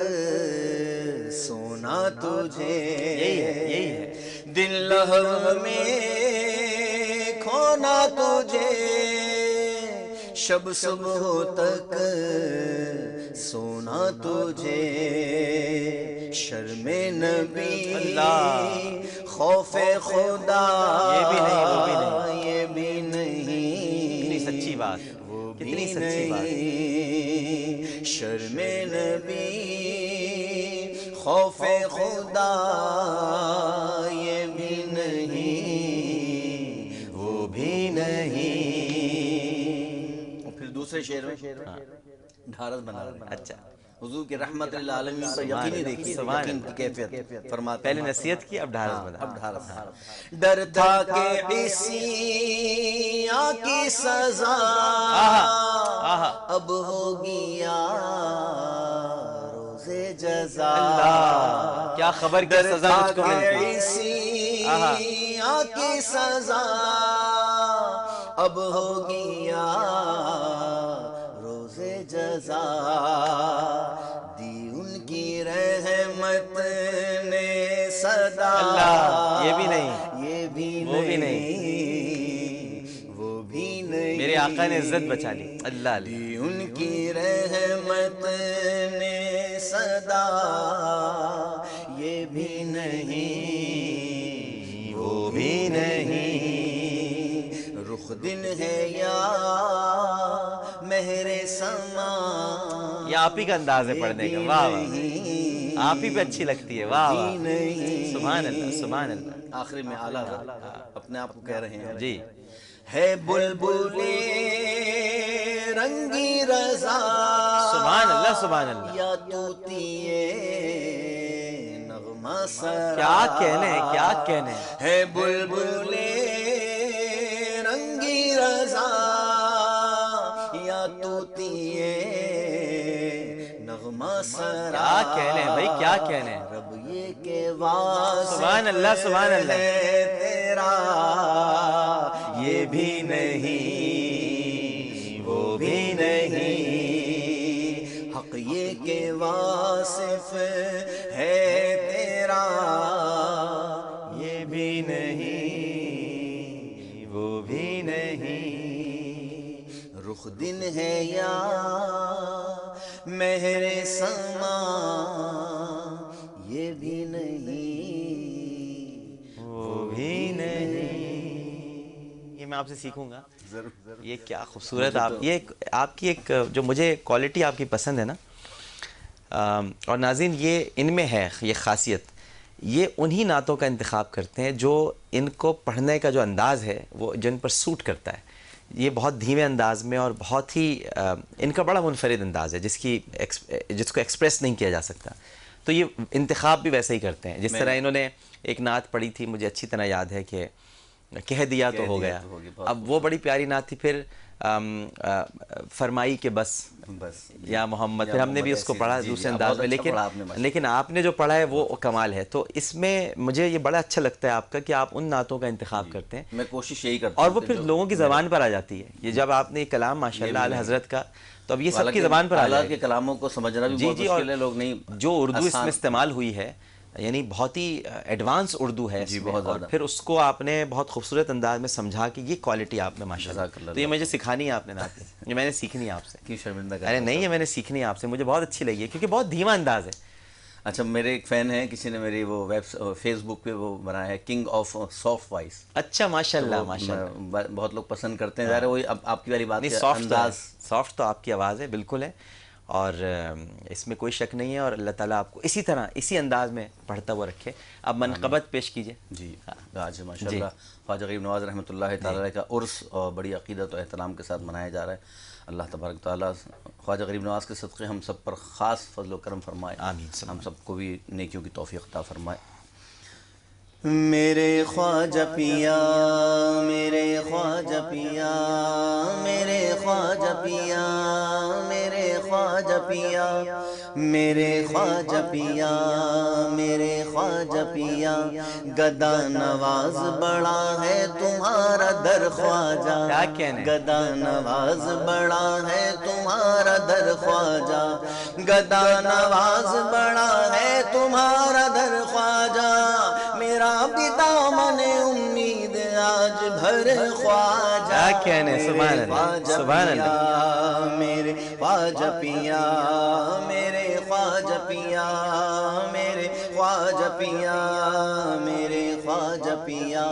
سونا تجھے. یہی ہے. دن لہو میں کھونا تجھے، شب صبح تک سونا تجھے. شرم نبی اللہ، خوف خدا، یہ بھی نہیں وہ بھی نہیں. یہ بھی نہیں. کتنی سچی بات. وہ بھی کتنی سچی بات. نہیں. شرم نبی خوف خدا یہ بھی نہیں وہ بھی نہیں. اور پھر دوسرے شعر میں ڈھارس بنا رہے ہیں. اچھا حضور کی رحمت للعالمین پر یقینی دیکھیے یقین کی کیفیت فرماتے پہلے ہیں. نصیحت کی اب ڈھارس بنا. اب ڈھارس. ڈر تھا کہ عیسیٰ کی سزا اب ہوگی یا روز جزا. اللہ کیا خبر کیا سزا مجھ کو ملتی. عیسیٰ کی سزا اب ہوگی یا روز جزا. دی ان کی رحمت نے صدا. اللہ یہ بھی نہیں یہ بھی وہ بھی نہیں وہ بھی نہیں. میرے آقا نے عزت بچا لی. اللہ علیہ. دی ان کی رحمت نے صدا یہ بھی نہیں وہ بھی نہیں. رخ دن ہے یا مہر سما. یہ آپ ہی کا انداز ہے پڑھنے کا. واہ واہ آپ ہی پہ اچھی لگتی ہے. واہ واہ سبحان اللہ سبحان اللہ. آخری میں اعلیٰ اپنے آپ کو کہہ رہے ہیں جی ہے بلبل رنگی رضا سبحان اللہ سبحان اللہ. یا طوطی نغمہ سرا. کیا کہنے ہیں کیا کہنے ہیں. ہے بلبل رنگی رضا یا طوطی نغمہ سرا. کیا کہنے ہیں بھائی کیا کہنے ہیں. رب یہ کہ واسف سبحان اللہ سبحان اللہ. ہے تیرا یہ بھی نہیں وہ بھی نہیں. حق یہ کہ واصف ہے تیرا یہ بھی نہیں وہ بھی نہیں. رخ دن ہے یا مہر سما یہ بھی نہیں وہ بھی نہیں. یہ میں آپ سے سیکھوں گا. یہ کیا خوبصورت آپ یہ آپ کی ایک جو مجھے کوالٹی آپ کی پسند ہے نا. اور ناظرین یہ ان میں ہے یہ خاصیت. یہ انہی نعتوں کا انتخاب کرتے ہیں جو ان کو پڑھنے کا جو انداز ہے وہ جن پر سوٹ کرتا ہے. یہ بہت دھیمے انداز میں اور بہت ہی ان کا بڑا منفرد انداز ہے جس کو ایکسپریس نہیں کیا جا سکتا. تو یہ انتخاب بھی ویسے ہی کرتے ہیں. جس طرح انہوں نے ایک نعت پڑھی تھی مجھے اچھی طرح یاد ہے کہ کہہ دیا تو ہو گیا. اب وہ بڑی پیاری نعت تھی. پھر فرمائی کہ بس یا محمد. پھر ہم نے بھی اس کو پڑھا دوسرے انداز میں. لیکن آپ نے جو پڑھا ہے وہ کمال ہے. تو اس میں مجھے یہ بڑا اچھا لگتا ہے آپ کا کہ آپ ان نعتوں کا انتخاب کرتے ہیں. میں کوشش یہی کرتا ہوں اور وہ پھر لوگوں کی زبان پر آ جاتی ہے. یہ جب آپ نے یہ کلام ماشاءاللہ اعلی حضرت کا تو اب یہ سب کی زبان پر آ جائے. کے کلاموں کو سمجھنا بھی بہت مشکل ہے. لوگ نہیں جو اردو اس میں استعمال ہوئی ہے یعنی بہت ہی ایڈوانس اردو ہے اس میں. اور پھر اس کو آپ نے بہت خوبصورت انداز میں سمجھا کہ یہ کوالٹی آپ میں ماشاءاللہ. تو یہ مجھے سکھانی ہے آپ نے نعت. یہ میں نے سیکھنی ہے آپ سے. کیوں شرمندہ کر. ارے نہیں یہ میں نے سیکھنی ہے آپ سے. مجھے بہت اچھی لگی ہے کیونکہ بہت دھیما انداز ہے. اچھا میرے ایک فین ہیں کسی نے میری وہ فیس بک پہ وہ بنایا ہے کنگ آف سافٹ وائس. اچھا ماشاءاللہ ماشاءاللہ. بہت لوگ پسند کرتے ہیں. ظاہر ہے وہی آپ کی والی بات ہے. سافٹ تو آپ کی آواز ہے بالکل ہے. اور اس میں کوئی شک نہیں ہے. اور اللہ تعالیٰ آپ کو اسی طرح اسی انداز میں پڑھتا ہوا رکھے. اب منقبت پیش کیجئے. جی آج ماشاءاللہ خواجہ غریب نواز رحمۃ اللہ تعالیٰ کا عرس اور بڑی عقیدت و احترام کے ساتھ منایا جا رہا ہے. اللہ تبارک تعالیٰ خواجہ غریب نواز کے صدقے ہم سب پر خاص فضل و کرم فرمائے. آمین. ہم سب کو بھی نیکیوں کی توفیق عطا فرمائے. میرے خواجہ پیا میرے خواجہ پیا میرے خواجہ پیا میرے خواجہ پیا میرے خواجہ پیا میرے خواجہ پیا گدا نواز بڑا ہے تمہارا در خواجہ. کیا کہنے. گدا نواز بڑا ہے تمہارا در خواجہ. گدا نواز بڑا ہے تمہارا در خواجہ. میرا بھی دامن امید آج بھر خواجہ. کیا کہنے. سبحان اللہ سبحان اللہ. میرے خواجہ پیا میرے خواجہ پیا میرے خواجہ پیا میرے خواجہ پیا.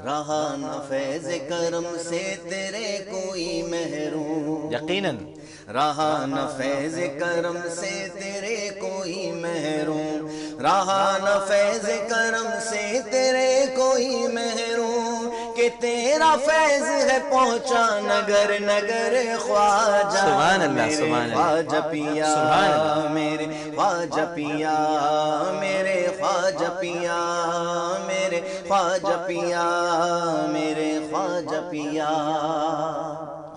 رہا نہ فیض کرم سے تیرے کوئی محروم. یقیناً رہا نہ فیض کرم سے تیرے کوئی محروم. رہا نہ فیض کرم سے تیرے کوئی محروم، کہ تیرا فیض ہے پہنچا نگر نگر خواجہ سبحان اللہ، میرے سبحان اللہ، خواجہ پیا، سبحان اللہ، میرے خواجہ پیا، میرے خواجہ پیا، میرے خواجہ پیا، میرے خواجہ پیا۔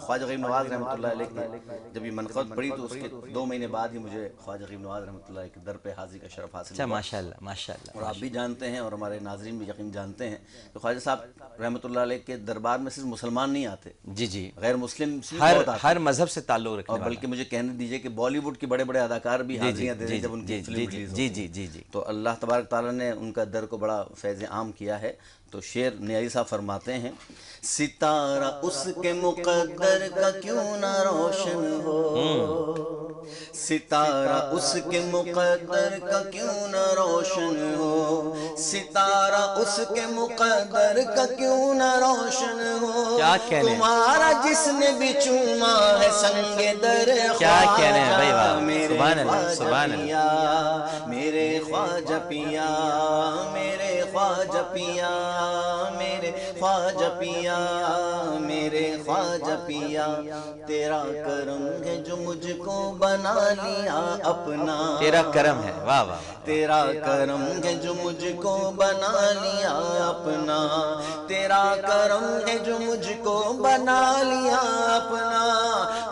خواجہ غریب نواز رحمۃ اللہ علیہ کی جب یہ منقبت پڑھی تو اس کے 2 مہینے بعد ہی مجھے خواجہ غریب نواز رحمۃ اللہ علیہ کے در پہ حاضری کا شرف حاصل اچھا، ہوا۔ ماشاء اللہ، ماشاء اللہ، اور آپ بھی جانتے ہیں اور ہمارے ناظرین بھی یقین جانتے ہیں کہ خواجہ صاحب رحمۃ اللہ علیہ کے دربار میں صرف مسلمان نہیں آتے، جی جی، غیر مسلم بھی بہت آتے ہیں، ہر مذہب سے تعلق رکھنے اور والا، بلکہ مجھے کہنے دیجئے کہ بالی ووڈ کے بڑے بڑے اداکار بھی حاضریاں دیتے ہیں جب ان کی فلم ریلیز ہوتی ہے۔ جی جی جی، تو اللہ تبارک تعالیٰ نے ان کا در کو بڑا فیض عام کیا ہے۔ تو شعر نیازی صاحب فرماتے ہیں، ستارہ اس کے مقدر کا کیوں نہ روشن ہو، ستارہ اس کے مقدر کا کیوں نہ روشن ہو، ستارہ اس کے مقدر کا کیوں نہ روشن ہو، کیا کہنے ہیں، تمہارا جس نے بھی چوما ہے سنگ در کیا کہنے ہیں بھائی، واہ، میرے سبحان اللہ، خواجہ سبحان اللہ، پیا، میرے خواجہ پیا، میرے خواجہ پیا، میرے خواجہ پیا، میرے خواجہ پیا، تیرا کرم ہے جو مجھ کو بنا لیا اپنا، تیرا کرم ہے، واہ واہ واہ، تیرا کرم ہے جو مجھ کو بنا لیا اپنا، تیرا کرم ہے جو مجھ کو بنا لیا اپنا،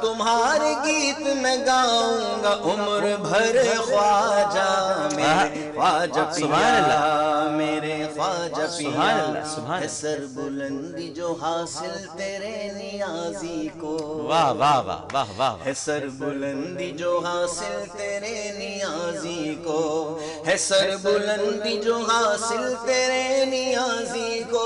تمہارے گیت میں گاؤں گا عمر بھر خواجہ، میرے خواجہ پیا، میرے خواجہ سبحان اللہ، پیا، سبحان ہے اللہ، سر بلندی جو حاصل تیرے نیازی کو، واہ واہ واہ واہ واہ، ہے سر بلندی جو حاصل تیرے نیازی کو، ہے سر بلندی جو حاصل تیرے نیازی کو،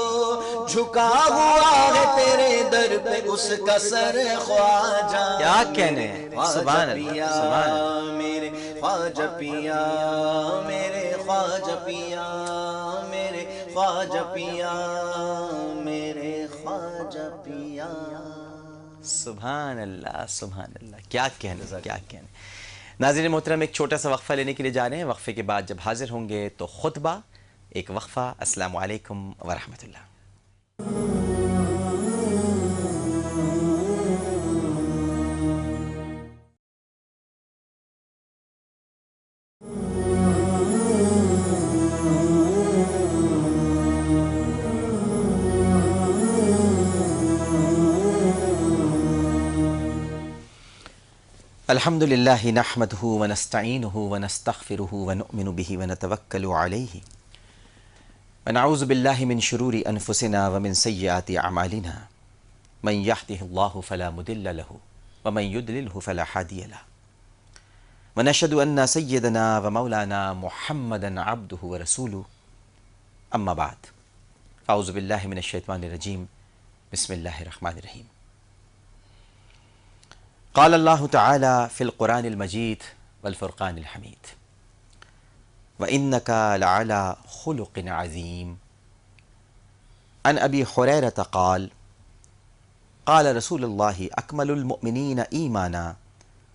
جھکا ہوا ہے تیرے در پہ اس کا سر خواجہ، کیا کہنے ہیں، سبحان اللہ، سبحان اللہ، میرے خواجہ پیا، میرے خواجہ پیا، میرے خواجہ پیا، میرے خواجہ پیا۔ سبحان اللہ، سبحان اللہ، کیا کہنے، کیا کہنے۔ ناظرین محترم، ایک چھوٹا سا وقفہ لینے کے لیے جا رہے ہیں، وقفے کے بعد جب حاضر ہوں گے تو خطبہ، ایک وقفہ۔ السلام علیکم ورحمۃ اللہ۔ الحمد للہ نحمدہ ونستعینہ ونستغفرہ ونؤمن بہ ونتوکل علیہ ونعوذ باللہ من شرور انفسنا ومن سیئات اعمالنا من یہدہ اللہ فلا مضل لہ ومن یضللہ فلا ہادی لہ ونشہد ان سیدنا ومولانا محمدا عبدہ ورسولہ اما بعد اعوذ باللہ من الشیطان الرجیم بسم اللہ الرحمن الرحیم قال اللہ تعالی فی القرآن المجید والفرقان الحمید وَإِنَّكَ لَعَلَى خُلُقٍ عَظِيمٍ عن ابی حریرۃ قال قال رسول اللہ اکمل المؤمنین ایمانا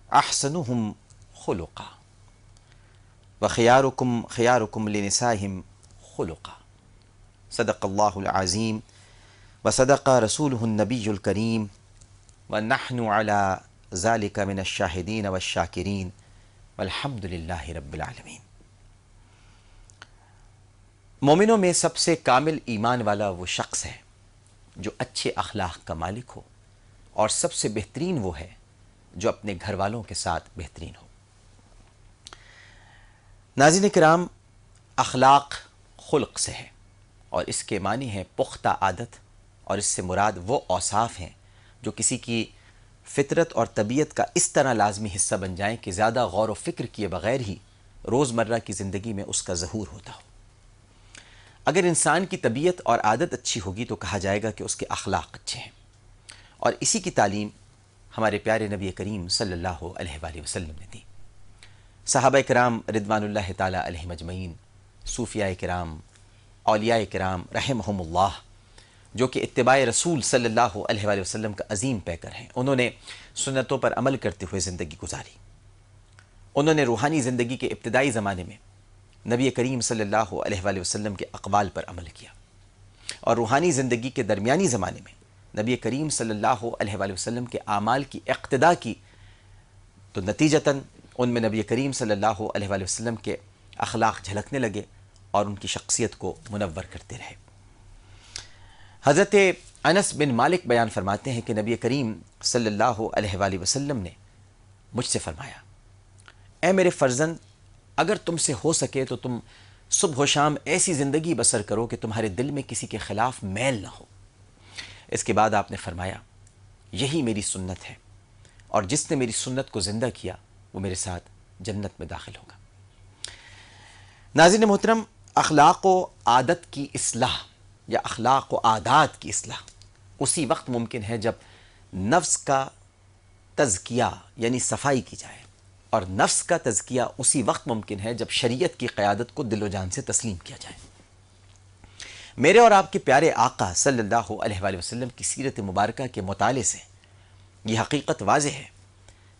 احسنهم خلقا وخیارکم خیارکم لنسائهم خلقا صدق اللہ العظیم وصدق رسولہ النبی الکریم ونحن علی ذالک من الشاہدین والشاکرین والحمد للہ رب العالمین۔ مومنوں میں سب سے کامل ایمان والا وہ شخص ہے جو اچھے اخلاق کا مالک ہو، اور سب سے بہترین وہ ہے جو اپنے گھر والوں کے ساتھ بہترین ہو۔ ناظرین کرام، اخلاق خلق سے ہے، اور اس کے معنی ہے پختہ عادت، اور اس سے مراد وہ اوصاف ہیں جو کسی کی فطرت اور طبیعت کا اس طرح لازمی حصہ بن جائیں کہ زیادہ غور و فکر کیے بغیر ہی روزمرہ کی زندگی میں اس کا ظہور ہوتا ہو۔ اگر انسان کی طبیعت اور عادت اچھی ہوگی تو کہا جائے گا کہ اس کے اخلاق اچھے ہیں، اور اسی کی تعلیم ہمارے پیارے نبی کریم صلی اللہ علیہ وآلہ وسلم نے دی۔ صحابہ کرام رضوان اللہ تعالیٰ علیہم اجمعین، صوفیاء کرام، اولیاء کرام رحمہم اللہ، جو کہ اتباع رسول صلی اللہ علیہ وآلہ وسلم کا عظیم پیکر ہیں، انہوں نے سنتوں پر عمل کرتے ہوئے زندگی گزاری۔ انہوں نے روحانی زندگی کے ابتدائی زمانے میں نبی کریم صلی اللہ علیہ وآلہ وسلم کے اقوال پر عمل کیا، اور روحانی زندگی کے درمیانی زمانے میں نبی کریم صلی اللہ علیہ وآلہ وسلم کے اعمال کی اقتدا کی، تو نتیجتاً ان میں نبی کریم صلی اللہ علیہ وآلہ وسلم کے اخلاق جھلکنے لگے اور ان کی شخصیت کو منور کرتے رہے۔ حضرت انس بن مالک بیان فرماتے ہیں کہ نبی کریم صلی اللہ علیہ وآلہ وسلم نے مجھ سے فرمایا، اے میرے فرزند، اگر تم سے ہو سکے تو تم صبح و شام ایسی زندگی بسر کرو کہ تمہارے دل میں کسی کے خلاف میل نہ ہو۔ اس کے بعد آپ نے فرمایا، یہی میری سنت ہے، اور جس نے میری سنت کو زندہ کیا وہ میرے ساتھ جنت میں داخل ہوگا۔ ناظرین محترم، اخلاق و عادت کی اصلاح یا اخلاق و عادات کی اصلاح اسی وقت ممکن ہے جب نفس کا تزکیہ یعنی صفائی کی جائے، اور نفس کا تزکیہ اسی وقت ممکن ہے جب شریعت کی قیادت کو دل و جان سے تسلیم کیا جائے۔ میرے اور آپ کے پیارے آقا صلی اللہ علیہ وآلہ وسلم کی سیرت مبارکہ کے مطالعے سے یہ حقیقت واضح ہے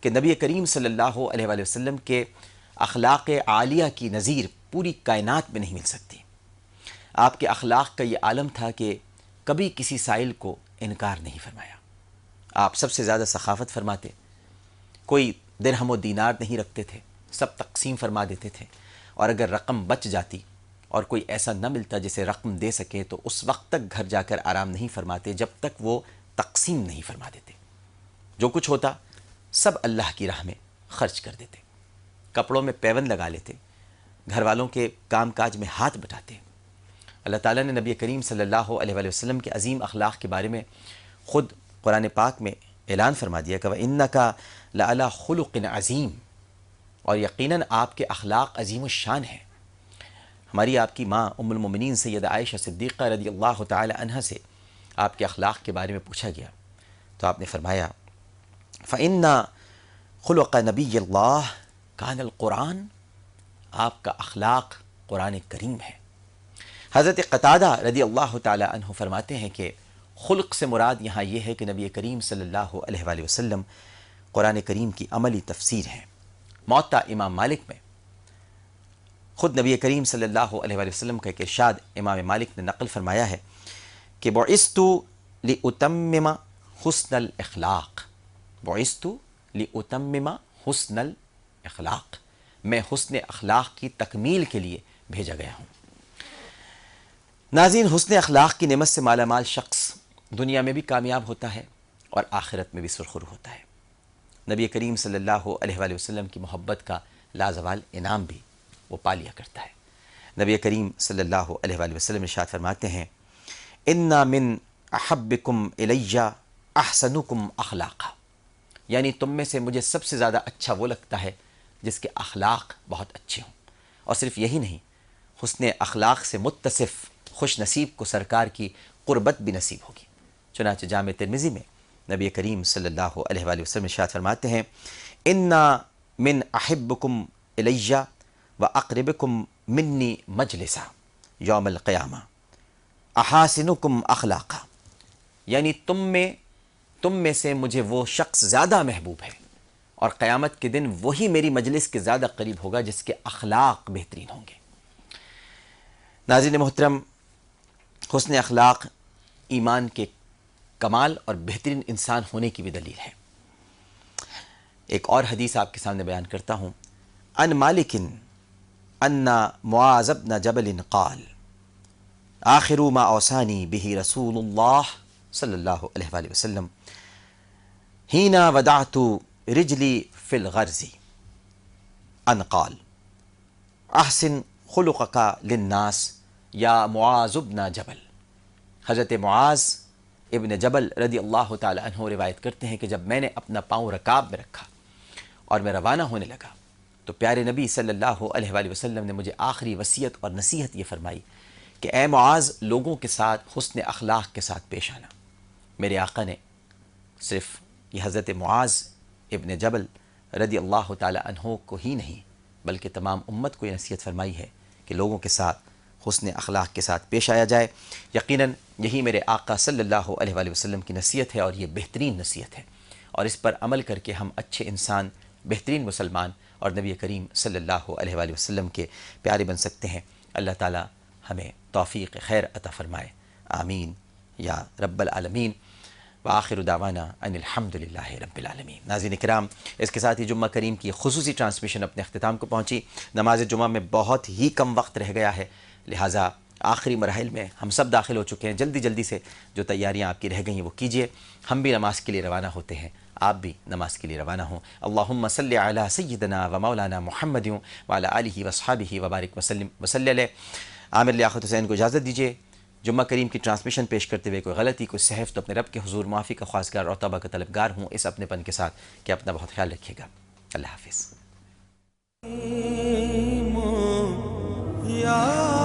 کہ نبی کریم صلی اللہ علیہ وآلہ وسلم کے اخلاق عالیہ کی نظیر پوری کائنات میں نہیں مل سکتی۔ آپ کے اخلاق کا یہ عالم تھا کہ کبھی کسی سائل کو انکار نہیں فرمایا۔ آپ سب سے زیادہ سخاوت فرماتے، کوئی درہم و دینار نہیں رکھتے تھے، سب تقسیم فرما دیتے تھے، اور اگر رقم بچ جاتی اور کوئی ایسا نہ ملتا جسے رقم دے سکے تو اس وقت تک گھر جا کر آرام نہیں فرماتے جب تک وہ تقسیم نہیں فرما دیتے۔ جو کچھ ہوتا سب اللہ کی راہ میں خرچ کر دیتے، کپڑوں میں پیون لگا لیتے، گھر والوں کے کام کاج میں ہاتھ بٹاتے۔ اللہ تعالیٰ نے نبی کریم صلی اللہ علیہ وآلہ وسلم کے عظیم اخلاق کے بارے میں خود قرآن پاک میں اعلان فرما دیا کہ وَإِنَّكَ لَعَلَىٰ خُلُقٍ عَظِيمٍ، اور یقیناً آپ کے اخلاق عظیم الشان ہیں۔ ہماری آپ کی ماں ام المومنین سیدہ عائشہ صدیقہ رضی اللہ تعالی عنہ سے آپ کے اخلاق کے بارے میں پوچھا گیا تو آپ نے فرمایا فَإِنَّ خُلُقَ نَبِيِّ اللَّهِ كَانَ الْقُرْآنِ، آپ کا اخلاق قرآن کریم ہے۔ حضرت قتادہ رضی اللہ تعالی عنہ فرماتے ہیں کہ خلق سے مراد یہاں یہ ہے کہ نبی کریم صلی اللہ علیہ وآلہ وسلم قرآن کریم کی عملی تفسیر ہیں۔ موطا امام مالک میں خود نبی کریم صلی اللہ علیہ وآلہ وسلم کا ایک ارشاد امام مالک نے نقل فرمایا ہے کہ بعثت لأتمم حسن الاخلاق، بعثت لأتمم حسن الاخلاق، میں حسن اخلاق کی تکمیل کے لیے بھیجا گیا ہوں۔ ناظرین، حسن اخلاق کی نعمت سے مالا مال شخص دنیا میں بھی کامیاب ہوتا ہے اور آخرت میں بھی سرخرو ہوتا ہے۔ نبی کریم صلی اللہ علیہ وآلہ وسلم کی محبت کا لازوال انعام بھی وہ پا لیا کرتا ہے۔ نبی کریم صلی اللہ علیہ وآلہ وسلم ارشاد فرماتے ہیں اِنَّ مِنْ أَحَبِّكُمْ إِلَيَّ أَحْسَنُكُمْ أَخْلَاقًا، یعنی تم میں سے مجھے سب سے زیادہ اچھا وہ لگتا ہے جس کے اخلاق بہت اچھے ہوں، اور صرف یہی نہیں، حسن اخلاق سے متصف خوش نصیب کو سرکار کی قربت بھی نصیب ہوگی۔ چنانچہ جامع ترمذی میں نبی کریم صلی اللہ علیہ وآلہ وسلم ارشاد فرماتے ہیں اِنَّ مِنْ أَحِبِّكُمْ إِلَيَّ وَأَقْرِبِكُمْ مِنِّي مَجْلِسًا یوم القیامہ أَحَاسِنُكُمْ أَخْلَاقًا، یعنی تم میں سے مجھے وہ شخص زیادہ محبوب ہے اور قیامت کے دن وہی میری مجلس کے زیادہ قریب ہوگا جس کے اخلاق بہترین ہوں گے۔ ناظرین محترم، حسن اخلاق ایمان کے کمال اور بہترین انسان ہونے کی بھی دلیل ہے۔ ایک اور حدیث آپ کے سامنے بیان کرتا ہوں۔ عن مالک ان معاذ بن جبل قال آخر ما اوصانی به رسول اللہ صلی اللہ علیہ وآلہ وسلم حين ودعت رجلی فی الغرز ان قال احسن خلقک للناس یا معاذ بن جبل۔ حضرت معاذ ابن جبل رضی اللہ تعالی عنہ روایت کرتے ہیں کہ جب میں نے اپنا پاؤں رکاب میں رکھا اور میں روانہ ہونے لگا تو پیارے نبی صلی اللہ علیہ وآلہ وسلم نے مجھے آخری وصیت اور نصیحت یہ فرمائی کہ اے معاذ، لوگوں کے ساتھ حسن اخلاق کے ساتھ پیش آنا۔ میرے آقا نے صرف یہ حضرت معاذ ابن جبل رضی اللہ تعالی عنہ کو ہی نہیں بلکہ تمام امت کو یہ نصیحت فرمائی ہے کہ لوگوں کے ساتھ حسن اخلاق کے ساتھ پیش آیا جائے۔ یقیناً یہی میرے آقا صلی اللہ علیہ وآلہ وسلم کی نصیحت ہے اور یہ بہترین نصیحت ہے، اور اس پر عمل کر کے ہم اچھے انسان بہترین مسلمان اور نبی کریم صلی اللہ علیہ وآلہ وسلم کے پیارے بن سکتے ہیں۔ اللہ تعالی ہمیں توفیق خیر عطا فرمائے، آمین یا رب العالمین۔ وآخر دعوانا ان الحمدللہ رب العالمین۔ ناظرین کرام، اس کے ساتھ ہی جمعہ کریم کی خصوصی ٹرانسمیشن اپنے اختتام کو پہنچی۔ نماز جمعہ میں بہت ہی کم وقت رہ گیا ہے، لہٰذا آخری مراحل میں ہم سب داخل ہو چکے ہیں۔ جلدی جلدی سے جو تیاریاں آپ کی رہ گئیں وہ کیجئے۔ ہم بھی نماز کے لیے روانہ ہوتے ہیں، آپ بھی نماز کے لیے روانہ ہوں۔ اللہم صلی علی سیدنا و مولانا محمد وعلی آلہ واصحابہ وبارک وسلم وصلی علیہ۔ عامر لیاقت حسین کو اجازت دیجیے۔ جمعہ کریم کی ٹرانسمیشن پیش کرتے ہوئے کوئی غلطی، کوئی سہو تو اپنے رب کے حضور معافی کا خواستگار اور توبہ کا طلبگار ہوں اس اپنے پن کے ساتھ کہ اپنا بہت خیال رکھیے گا۔ اللہ حافظ۔